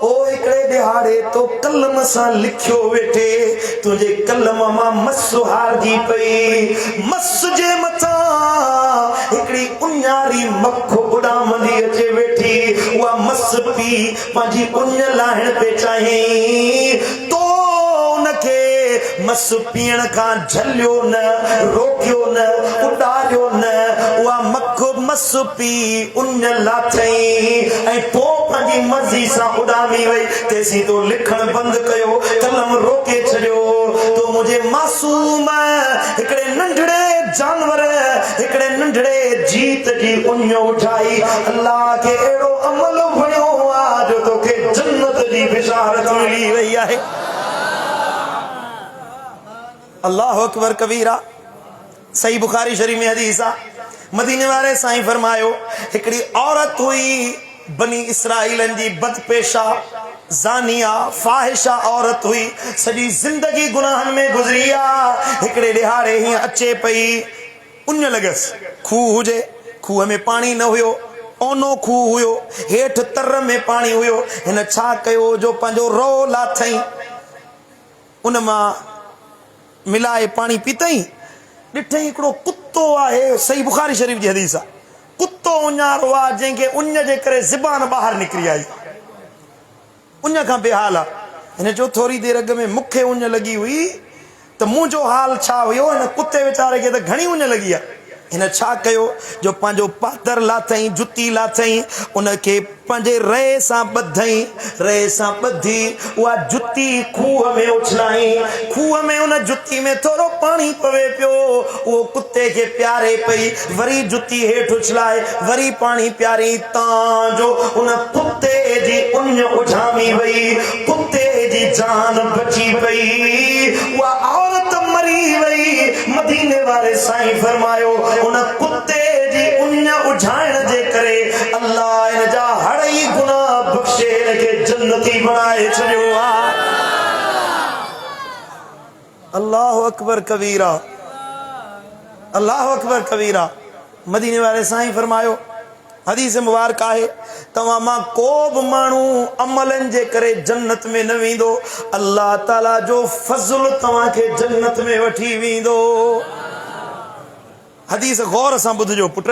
[SPEAKER 1] ओ हिकिड़े ॾिहाड़े तो कलम सां लिखियो वेठे, तुंहिंजे कलम मां मस हारजी पई, मस जे मथां हिकिड़ी उञारी मख उॾामंदी अचे वेठी, उहा मस पी पंहिंजी उञ लाहिण पे चाहीं, तो उनखे मस पीअण खां झलियो न, रोकियो न, उॾारियो न, उहा मस पी उन लाथई ऐं पोइ पंहिंजी मर्ज़ी सां उॾामी वई। तेसीं तो लिखण बंदि कयो, कलम रोके छॾियो। तो मुंहिंजे मासूम हिकिड़े नंढड़े जानवर, हिकिड़े नंढड़े जीत जी उञ उठाई। अल्लाह खे अहिड़ो अमल वणियो आहे जो तोखे जन्नत जी बिशारत मिली वई आहे। अल्लाह अकबर कबीरा। सही बुखारी शरीफ में हदीस आहे, मदीने वारे साईं फरमायो हिकिड़ी औरत हुई, बनी इसराइलन जी बदपेशा ज़ानिया फाहिशा औरत हुई, सॼी ज़िंदगी गुनाहनि में गुज़री आहे। हिकिड़े ॾिहाड़े हीअं अचे पई, उञ लॻसि, खूह हुजे, खूह में पाणी न हुयो, ओनो खूह हुयो, हेठि तर में पाणी हुयो। हिन छा कयो जो पंहिंजो रो लाथई, उन मां मिलाए पाणी पीतई। ॾिठई हिकिड़ो कुतो आहे, सही बुखारी शरीफ जी हदीस आहे, कुतो उञारो आहे जंहिंखे उञ जे करे ज़बान ॿाहिरि निकिरी आई, उञ खां बेहाल आहे। हिन चयो थोरी देरि अॻ में मूंखे उञ लॻी हुई त मुंहिंजो हाल छा हुयो, हिन कुते वीचारे खे त घणी उञ लॻी आहे। हिन छा कयो जो पंहिंजो पादर लाथई, जुती लाथई, उनखे पंहिंजे रए सां ॿधई, रए सां ॿधी उहा जुती खूह में उछलाई। खूह में उन जुती में थोरो पाणी पवे पियो, उहो कुते खे प्यारे पई, वरी जुती हेठि उछलाए, वरी पाणी प्यारी, तां जो उन कुते जी उञ उझामी वई, कुते जी जान बची पई, उहा औरत मरी वई। मदीने वारे साईं फरमायो उन कुते जी उञ उझाइण जे करे अल्लाह इन जा हड़ई गुनाह बख़्शे, इनखे जन्नती बणाए छॾियो आहे। अल्लाह अकबर कबीरा, अल्लाह अकबर कबीरा। मदीने वारे साईं फरमायो हदीस मुबारक आहे, तव्हां मां को बि माण्हू अमलनि जे करे जन्नत में न वेंदो, अल्लाह ताला जो फज़ल तव्हांखे जन्नत में वठी वेंदो। हदीस गौर सां ॿुधजो पुट,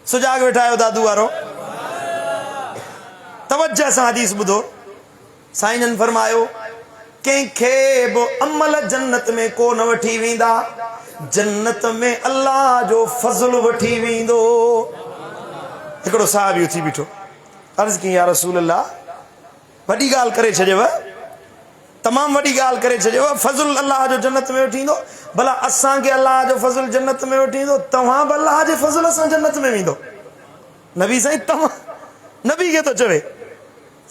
[SPEAKER 1] सुजाग वेठा आहियो दादू वारो, तवज्जो सां हदीस ॿुधो। साईं जन फरमायो कंहिंखे बि अमल जन्नत में को न वठी वेंदा, जन्नत में अल्लाह जो फज़ल वठी वेंदो। हिकिड़ो साहबी उथी बीठो, अर्ज़ कई या रसूल अल्लाह, वॾी ॻाल्हि करे छॾियव, तमामु वॾी ॻाल्हि करे छॾियव, फज़ल अल्लाह जो जन्नत में वठी ईंदो। भला असांखे अल्लाह जो फज़ल जन्नत में वठी ईंदो, तव्हां बि अल्लाह जे फज़ल सां जन्नत में वेंदो? नबी साईं तव्हां नबी के तो चवे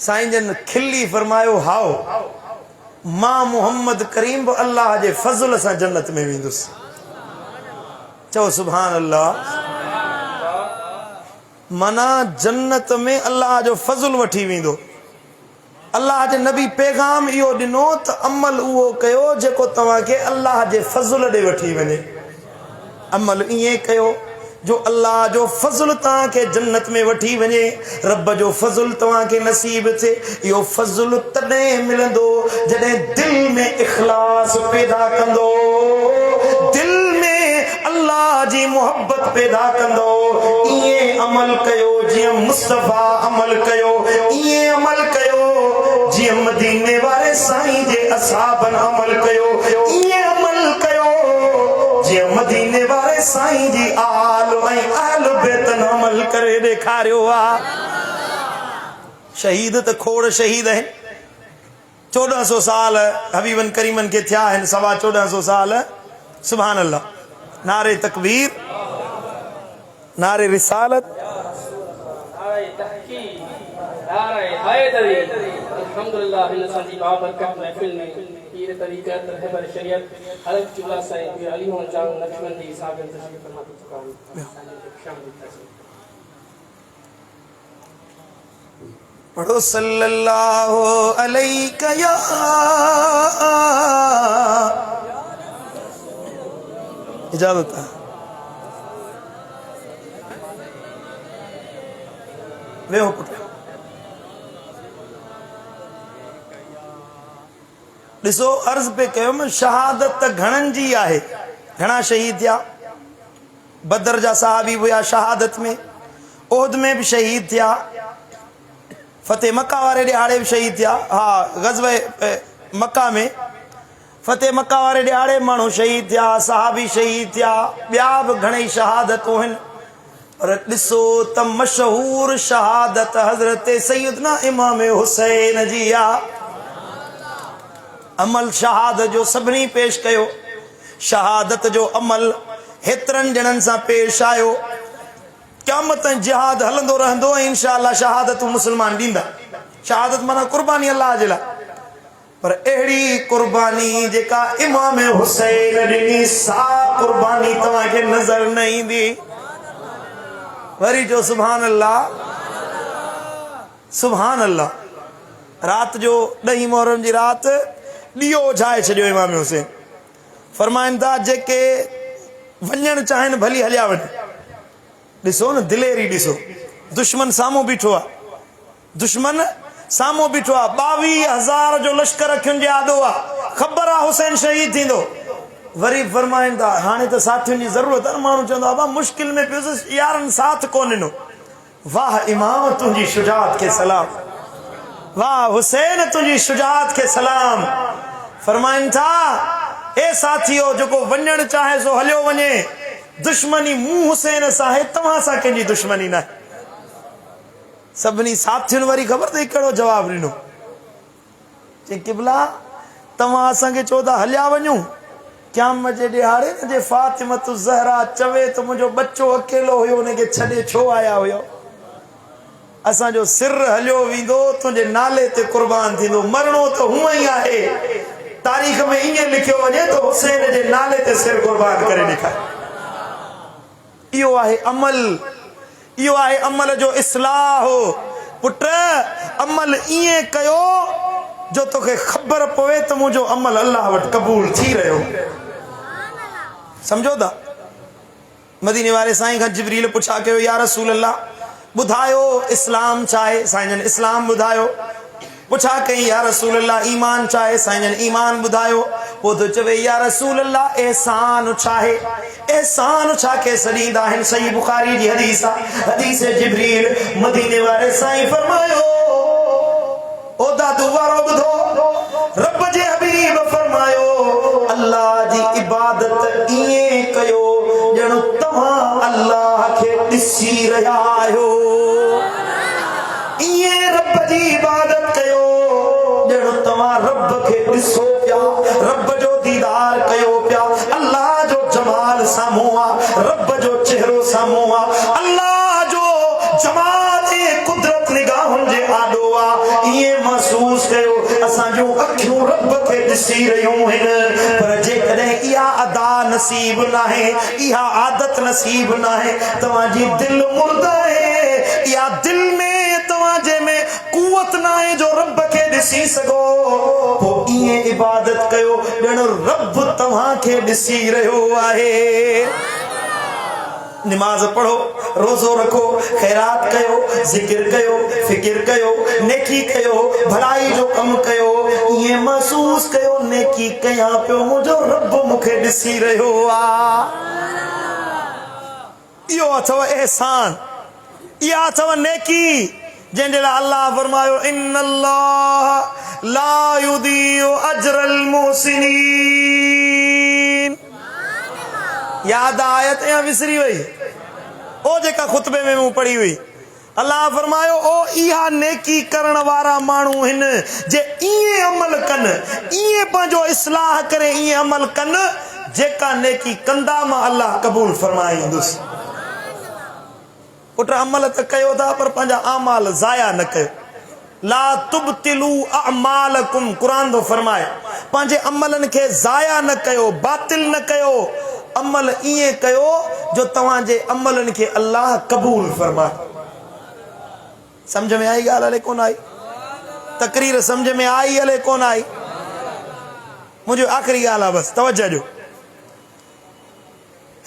[SPEAKER 1] साईं जन खिली फरमायो हाओ मां मोहम्मद करीम बि अल्लाह जे फज़ल सां जन्नत में वेंदुसि। चओ सुभान अल्लाह। माना जन्नत में अल्लाह जो फज़ल वठी वेंदो। अल्लाह जे नबी पैगाम इहो ॾिनो त अमल उहो कयो जेको तव्हांखे अल्लाह जे फज़ल ॾे वठी वञे। अमल ईअं कयो जो अल्लाह जो फज़ल तव्हांखे जन्नत में वठी वञे। रब जो फज़ल तव्हांखे नसीब थिए। इहो फज़ल तॾहिं मिलंदो जॾहिं दिल में इख़लास पैदा कंदो, दिल में अल्लाह जी मोहब्बत पैदा कंदो। ईअं अमल कयो जीअं मुस्तफ़ा अमल कयो, ईअं अमल कयो जीअं मदीने वारे साईं जे असहाबन अमल कयो, ईअं अमल कयो जीअं मदीने वारे साईं जी आल ऐं अहल बैतन अमल करे ॾेखारियो आहे। शहीद त खोड़ शहीद आहिनि। 1400 साल हबीबन करीमन के थिया आहिनि, 1450 साल। सुभान अल्लाह। नारे तकबीर, नारे रिसालत,
[SPEAKER 2] अल्हम्दुलिल्लाह इन असांजी बाबरकत महफिल में पीर तरीक़त रहबर शरीयत हज़रत क़िबला साईं पीर अली मोहम्मद जान नक्शबंदी साहब तशरीफ़ फरमा चुका है।
[SPEAKER 1] पढ़ो सल्लल्लाहु अलैका या इजाजत है। वे हो पुट ॾिसो अर्ज़ पे कयो शहादत घणनि जी आहे। घणा शहीद थिया। बदर जा सहाबी हुआ शहादत में, ओहद में भी शहीद थिया, फतेह मक्का वारे ॾियारे भी शहीद थिया। हाँ ग़ज़वे मक्का में फतेह मक्का वारे ॾियारे माण्हू शहीद थिया, सहाबी शहीद थिया, ॿिया बि घणेई शहादतूं आहिनि। पर ॾिसो त मशहूर शहादत हज़रत सैयदना इमाम हुसैन जी आहे। अमल शहादत जो सभिनी पेश कयो। शहादत जो अमल हेतिरनि ॼणनि सां पेश आयो। क़यामत ताईं जिहाद हलंदो रहंदो ऐं इंशाअल्लाह शहादत मुस्लमान ॾींदा। शहादत माना कुर्बानी अल्लाह जे लाइ। पर अहिड़ी कुर्बानी जेका इमाम हुसैन ॾिनी, सा कुर्बानी तव्हांखे नज़र न ईंदी। वरी जो सुभान अल्लाह, सुभान अल्लाह। रात जो 10 मुहर्रम जी रात ॾीओ झाए छॾियो इमाम हुसैन। फरमाइनि था जेके वञणु चाहिनि भली हलिया वञनि। ॾिसो न दिलेरी ॾिसो। दुश्मन साम्हूं बीठो आहे, दुश्मन साम्हूं बीठो आहे। 22,000 जो लश्कर अखियुनि जे आॾो आहे। ख़बर आहे हुसैन शहीद थींदो। वरी फरमाइनि था हाणे त साथियुनि जी ज़रूरत आहे। माण्हू चवंदो आहे मुश्किल में पियोसि, यारनि साथ कोन ॾिनो। वाह इमाम तुंहिंजी शुजात खे सलाम, वाह हुसैन तुंहिंजी शुजात खे सलाम। फरमाइनि था ए साथियो जेको वञणु चाहे सो हलियो वञे। दुश्मनी मूं हुसैन सां आहे, तव्हां सां कंहिंजी दुश्मनी न। सभिनी साथियुनि वरी ख़बर अथई कहिड़ो जवाबु ॾिनो। चई क़िबला तव्हां असांखे चओ था हलिया वञूं, क़यामत जे ॾियारे न जे फातिमतु ज़हरा चवे त मुंहिंजो बच्चो अकेलो हुयो, हुनखे छॾे छो आया हुयो। असांजो सिर हलियो वेंदो, तुंहिंजे नाले ते कुर्बान थींदो। मरणो त हूअं ई आहे। तारीख़ में ईअं लिखियो वञे त हुसैन जे नाले ते सिर कुर्बान करे ॾेखारे। इहो आहे अमल, इहो आहे अमल जो इस्लाह। पुट अमल ईअं कयो जो तोखे ख़बर पवे त मुंहिंजो अमल अल्लाह वटि क़बूल थी रहियो। समझो था। मदीने वारे साईं खां जिब्रील पुछा कयो या रसूल अल्लाह ॿुधायो इस्लाम छा आहे। साईं जन इस्लाम ॿुधायो। पुछा कई या रसूल अल्लाह ईमान छा आहे। साईं जन ईमान ॿुधायो। पोइ त चवे या रसूल अल्लाह एहसान छा आहे। एहसान छा खे सॾींदा आहिनि। सही बुखारी जी हदीस आहे, हदीस जिब्रील। मदीने वारे साईं फरमायो ओ दादू वारो ॿुधो। रब जे हबीब फरमायो अल्लाह जी इबादत ईअं कयो ॼण तव्हां अल्लाह खे ॾिसी रहिया आहियो। ईअं रब जी इबादत कयो ॼण तव्हां रब खे ॾिसो पिया, रब जो दीदार कयो पिया। अल्लाह जो जमाल साम्हूं आहे, रब जो चेहरो साम्हूं आहे। अल्लाह जो जमाल जो अखियूं रब के ॾिसी रहियूं आहिनि पर जेकॾहिं इहा अदा नसीब न आहे इहा आदत नसीब न आहे तव्हांजी दिलि मुर्दा आहे इहा दिलि में तव्हांजे में कुवत न आहे जो रब खे ॾिसी सघो पोइ ईअं इबादत कयो ॼण रब तव्हांखे ॾिसी रहियो आहे नमाज पढ़ो रोज़ो रखो खैरात कयो जिक्र कयो फिक्र कयो नेकी कयो भलाई जो कम कयो ये महसूस कयो नेकी कयां पियो मुझो रब मुखे ॾिसी रहियो आ इहो अथव एहसान इहा अथव नेकी जंहिंजे लाइ अल्लाह फरमायो इन्नल्लाह ला युदीउ अजरल मुहसिनीन याद आयत या विसरी वही ओ जेका खुतबे में मूं पढ़ी हुई अल्लाह फरमायो ओ इहा नेकी करण वारा माण्हू हिन जे इएं अमल कन इएं पंहिंजो इस्लाह करे इएं अमल कन जेका नेकी कंदा मां अल्लाह कबूल फरमाईंदुसि पुट अमल त कयो था पर पंहिंजा अमाल ज़ाया न कयो ला तुबतिलू अमालकुम कुरान थो फरमाए पंहिंजे अमलनि खे ज़ाया न कयो बातिल न कयो अमल इएं कयो जो तव्हांजे अमलनि खे अल्लाह कबूल फरमाए समझ में आई ॻाल्हि हले कोन आई तकरीर समझ में आई हले कोन आई मुंहिंजो आख़िरी ॻाल्हि आहे बसि तवजह ॾियो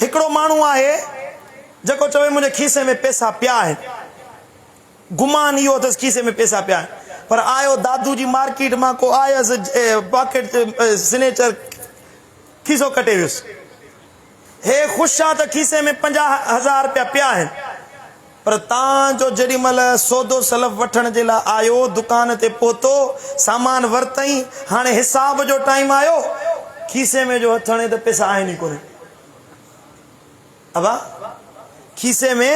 [SPEAKER 1] हिकिड़ो माण्हू आहे जेको चवे मुंहिंजे खीसे में पैसा पिया आहिनि गुमान इहो अथसि खीसे में पैसा पिया आहिनि पर आयो दादू जी मार्केट मां को आयसि पॉकेट सिग्नेचर खीसो कटे वियुसि हे ख़ुशि आहे त खीसे में 50,000 रुपया पिया आहिनि पर तव्हांजो जेॾी महिल सौदो सलफ़ वठण जे लाइ आयो दुकान ते पहुतो सामान वरितई हाणे हिसाब जो टाइम आयो खीसे में जो हथ हणे त पैसा आहिनि ई कोन्हे अबा खीसे में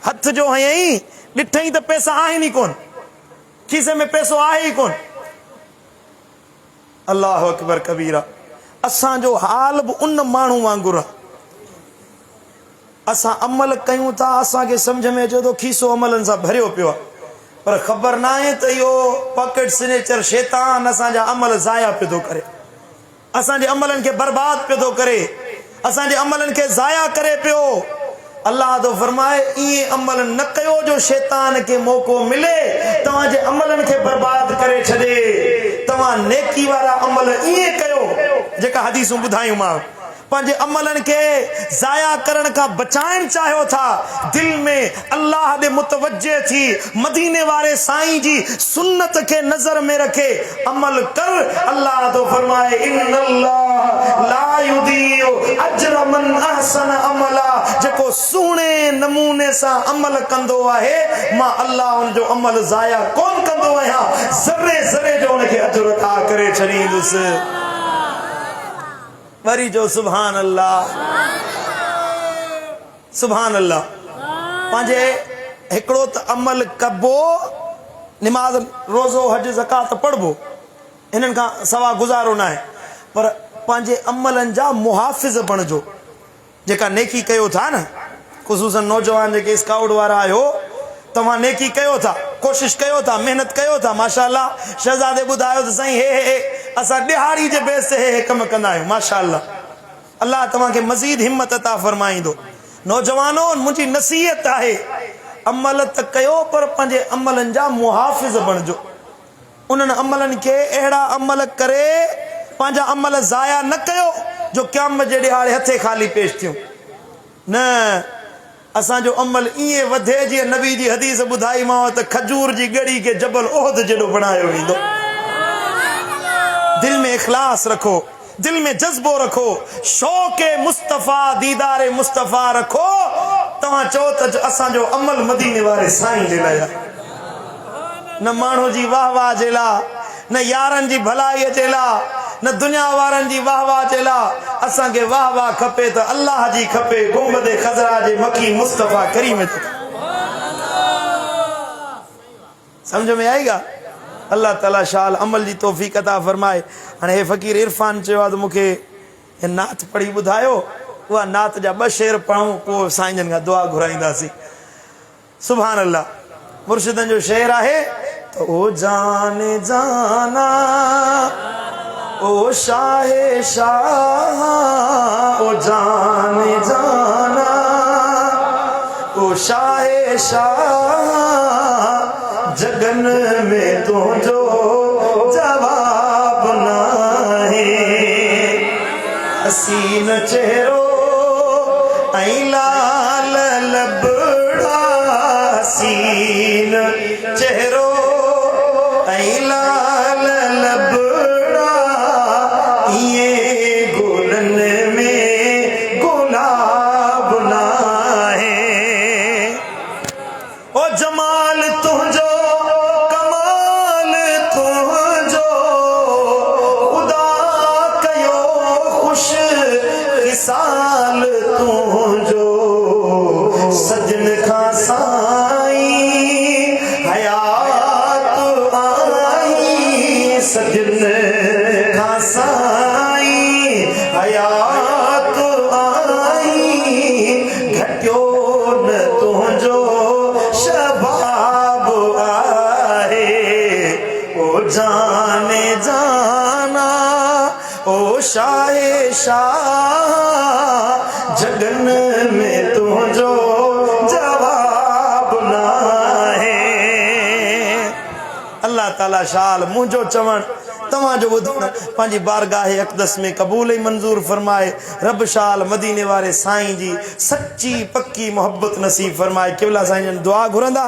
[SPEAKER 1] हथ जो हयई ॾिठई त पैसा आहिनि ई कोन खीसे में पैसो आहे ई कोन अल्लाह अकबर कबीरा असांजो हाल बि उन माण्हू वांगुरु आहे असां अमल कयूं था असांखे सम्झ में अचे थो खीसो अमलनि सां भरियो पियो आहे पर ख़बर न आहे त इहो पॉकेट सिग्नेचर शैतान असांजा अमल ज़ाया पियो थो करे असांजे अमलनि खे बर्बाद पियो थो करे असांजे अमलनि खे ज़ाया करे पियो अल्लाह तो फरमाए इएं अमल न कयो जो शैतान खे मौक़ो मिले तव्हांजे अमलनि खे बर्बाद करे छॾे तव्हां नेकी वारा अमल इएं कयो जेका हदीसूं ॿुधायूं मां पंहिंजे अमलनि खे ज़ाया करण खां बचाइण चाहियो था दिल में अल्लाह ॾे मुतवज्जे थी मदीने वारे साईं जी सुन्नत खे नज़र में रखे अमल कर अल्लाह तो फरमाए इन्नल्लाह ला युदीउ अजर मन अहसन अमला जेको सुहिणे नमूने सां अमल कंदो आहे मां अल्लाह उन जो अमल ज़ाया कोन कंदो आहियां ज़रे ज़रे जो उनखे अजर अता करे छॾींदुसि वरी जो सुभान अल्लाह सुभान अल्लाह पंहिंजे हिकिड़ो त अमल कबो निमाज़ रोज़ो हज ज़कात पढ़बो हिननि खां सवा गुज़ारो न आहे पर पंहिंजे अमलनि जा मुहाफ़िज़ बणिजो जेका नेकी कयो था न ख़ुसूसन नौजवान जेके स्काउट वारा आहियो तव्हां नेकी कयो था कोशिश कयो था मेहनत कयो था माशाअल्लाह शहज़ादे ॿुधायो त साईं हे असां ॾिहाड़ी जे बेस ते हे कम कंदा आहियूं माशाअल्लाह अल्लाह तव्हांखे मज़ीद हिम्मत अता फरमाईंदो नौजवानो मुंहिंजी नसीहत आहे अमल त कयो पर पंहिंजे अमलनि जा मुहाफ़िज़ बणिजो उन्हनि अमलनि खे अहिड़ा अमल करे पंहिंजा अमल ज़ाया न कयो जो क़यामत जे ॾिहाड़े हथे ख़ाली पेश थियूं न असांजो अमल ईअं वधे जीअं नबी जी हदीस ॿुधाईमांव त खजूर जी ॻड़ी खे जबल ओहद जहिड़ो बणायो वेंदो दिल में इख़लास रखो दिल में जज्बो रखो शौक़ मुस्तफ़ा दीदार मुस्तफ़ा रखो तव्हां चओ त असांजो अमल मदीने वारे साईं जे लाइ न माण्हू जी वाह वाह जे लाइ न यारनि जी भलाईअ जे लाइ न दुनिया वारनि जी वाह वाह जे लाइ असांखे वाह वाह खपे त अल्लाह जी खपे गुंबद खज़रा जे मकी मुस्तफ़ा करीम समझ में आएगा अल्लाह ताला शाल अमल जी तौफ़ीक़ अता फरमाए हाणे हे फ़कीर इरफान चयो आहे त मूंखे हे नात पढ़ी ॿुधायो उहा नात जा 2 शेर पढ़ूं पोइ साईं जन खां दुआ घुराईंदासीं सुभान अल्लाह मुर्शिदनि जो शेर आहे ओ जान जाना ओ शाहे शाह, ओ जान जाना ओ शाहे शाह, जगन में तुझो जवाब नाहे। हसीन चेहरो ऐं लाल लबड़ा, हसीन चेहरो ऐं लाल लबड़ा, ये गुलन में गुलाब नाहे। ओ जमाल तुझो कमाल तुझो, खुदा कयो खुश साल तुझो, सजन खां साईं हयात आई, सजन खां साईं हयात आई, घटियो न तुझो शबाब आहे। ओ जाने जाना ओ शाहे शाह, जगन में तुझो जवाब नाहे। अल्लाह ताला शाल मुझो चवण तव्हांजो ॿुधण पंहिंजी बारगाह अक़दस में क़बूल ई मंज़ूर फरमाए। रब शाल मदीने वारे साईं जी सच्ची पक्की मोहब्बत नसीब फरमाए। क़िबला साईं जन दुआ घुरंदा।